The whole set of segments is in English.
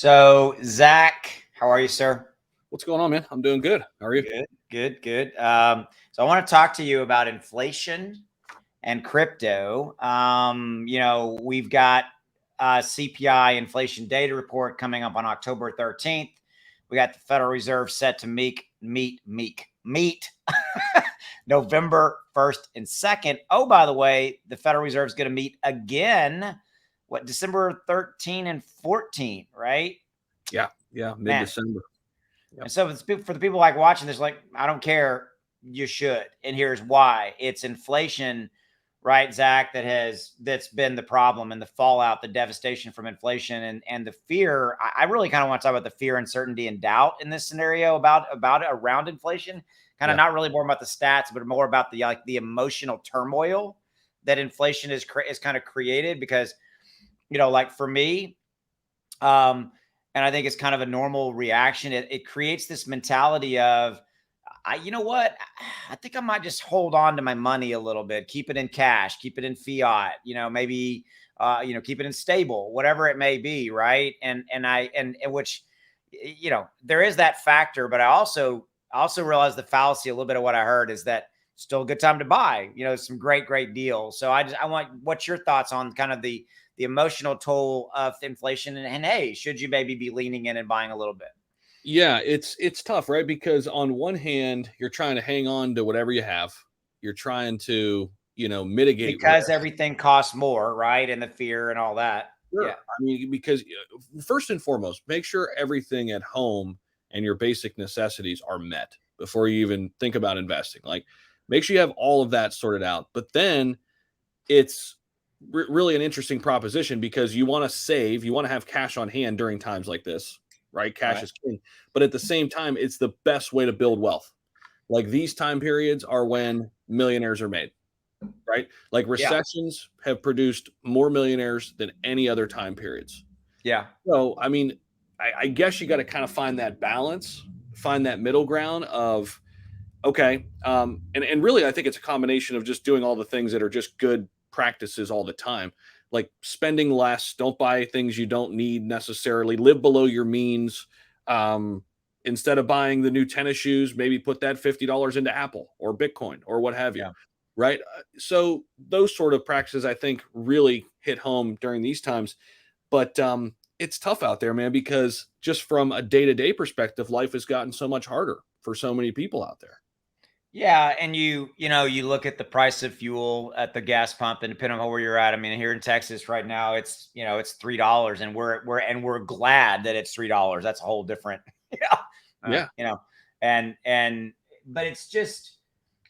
So, Zach, how are you, sir? What's going on, man? I'm doing good. How are you? Good, good, good. So, I want to talk to you about inflation and crypto. We've got CPI inflation data report coming up on October 13th. We got the Federal Reserve set to meet November 1st and 2nd. Oh, by the way, the Federal Reserve is going to meet again, December 13 and 14, right? Yeah, Man. mid-December. Yep. And so for the people like watching this, like, I don't care. You should. And here's why. It's inflation, right, Zach, that's been the problem, and the fallout, the devastation from inflation, and the fear. I really kind of want to talk about the fear, uncertainty, and doubt in this scenario about around inflation. Kind of not really more about the stats, but more about the emotional turmoil that inflation is kind of created. Because, like for me, and I think it's kind of a normal reaction. It creates this mentality of, you know what? I think I might just hold on to my money a little bit, keep it in cash, keep it in fiat, maybe, keep it in stable, whatever it may be. Right. And which, there is that factor, but I also realized the fallacy, a little bit of what I heard is that still a good time to buy, some great deals. So I want, what's your thoughts on kind of the emotional toll of inflation, and hey, should you maybe be leaning in and buying a little bit? Yeah, it's tough, right? Because on one hand, you're trying to hang on to whatever you have. You're trying to, mitigate Because risk. everything costs more, right? And the fear and all that. Sure. Yeah. I mean, because first and foremost, make sure everything at home and your basic necessities are met before you even think about investing. Like, make sure you have all of that sorted out. But then it's really an interesting proposition because you want to save, you want to have cash on hand during times like this, right? Cash is king. But at the same time, it's the best way to build wealth. Like, these time periods are when millionaires are made, right? Like, Yeah. recessions have produced more millionaires than any other time periods. Yeah. So, I mean, I guess you got to kind of find that balance, find that middle ground of, okay. And really, I think it's a combination of just doing all the things that are just good practices all the time, like spending less, don't buy things you don't need necessarily, live below your means. Instead of buying the new tennis shoes, maybe put that $50 into Apple or Bitcoin or what have you. Yeah. Right. So those sort of practices, I think, really hit home during these times. But it's tough out there, man, because just from a day-to-day perspective, life has gotten so much harder for so many people out there. Yeah, and you look at the price of fuel at the gas pump, and depending on where you're at. I mean, here in Texas right now, it's it's $3, and we're glad that it's $3. That's a whole different, Yeah. and but it's just,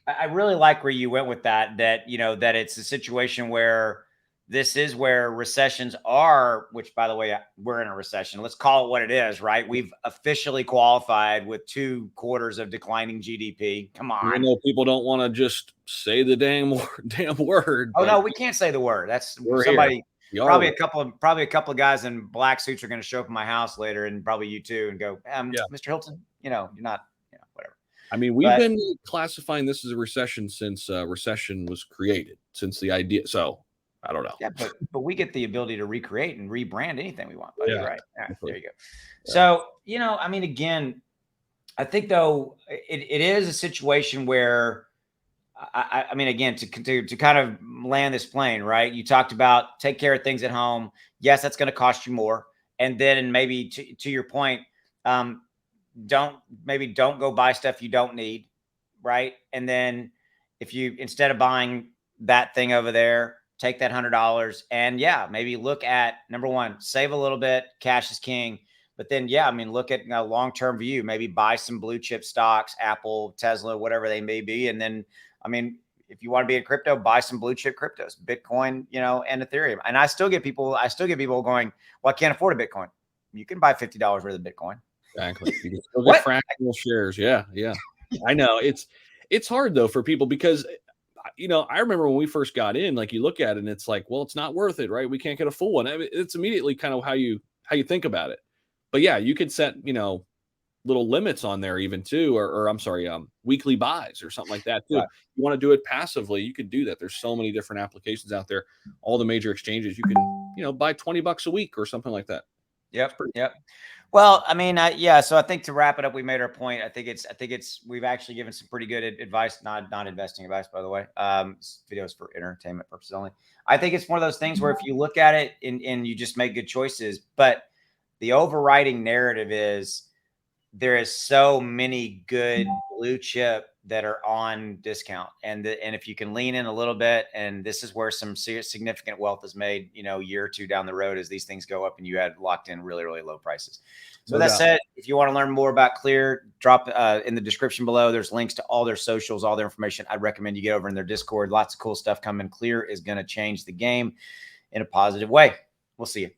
I really like where you went with that. That that it's a situation where this is where recessions are. Which, by the way, we're in a recession. Let's call it what it is, right? We've officially qualified with 2 quarters of declining GDP. Come I on. know people don't want to just say the damn word, Oh but no, we can't say the word. That's we're here. somebody. We are Probably one. a couple of guys in black suits are going to show up at my house later, and probably you too, and go, Yeah. Mr. Hilton, you're not, whatever. I mean, we've But been classifying this as a recession since recession was created, since the idea. So I don't know. yeah, but we get the ability to recreate and rebrand anything we want, buddy. Yeah. Right? All right, there you go. Yeah. So I mean, again, I think though it is a situation where I mean, again, to kind of land this plane, right? You talked about take care of things at home. Yes, that's going to cost you more, and then maybe to your point, um, don't go buy stuff you don't need, right? And then if you, instead of buying that thing over there, take that $100 and yeah, maybe look at, number one, save a little bit. Cash is king. But then, yeah, I mean, look at a long-term view. Maybe buy some blue chip stocks, Apple, Tesla, whatever they may be. And then, I mean, if you want to be in crypto, buy some blue chip cryptos, Bitcoin, and Ethereum. And I still get people going, well, I can't afford a Bitcoin. You can buy $50 worth of Bitcoin. Exactly. You can still get What? fractional shares. Yeah. Yeah. I know. It's hard though for people because I remember when we first got in, like, you look at it and it's like, well, it's not worth it, right? We can't get a full one. I mean, it's immediately kind of how you think about it. But yeah, you could set, little limits on there even too, or I'm sorry, weekly buys or something like that too. Right. You want to do it passively, you could do that. There's so many different applications out there. All the major exchanges, you can, buy $20 a week or something like that. Yep. Yep. Well, I mean, yeah. So I think to wrap it up, we made our point. I think it's we've actually given some pretty good advice, not investing advice, by the way. This video is for entertainment purposes only. I think it's one of those things where if you look at it and you just make good choices, but the overriding narrative is there is so many good blue chip that are on discount, and if you can lean in a little bit, and this is where some significant wealth is made, year or two down the road as these things go up and you had locked in really, really low prices. So No that doubt. said, if you want to learn more about Clear, drop in the description below. There's links to all their socials, all their information. I'd recommend you get over in their Discord. Lots of cool stuff coming. Clear is going to change the game in a positive way. We'll see you.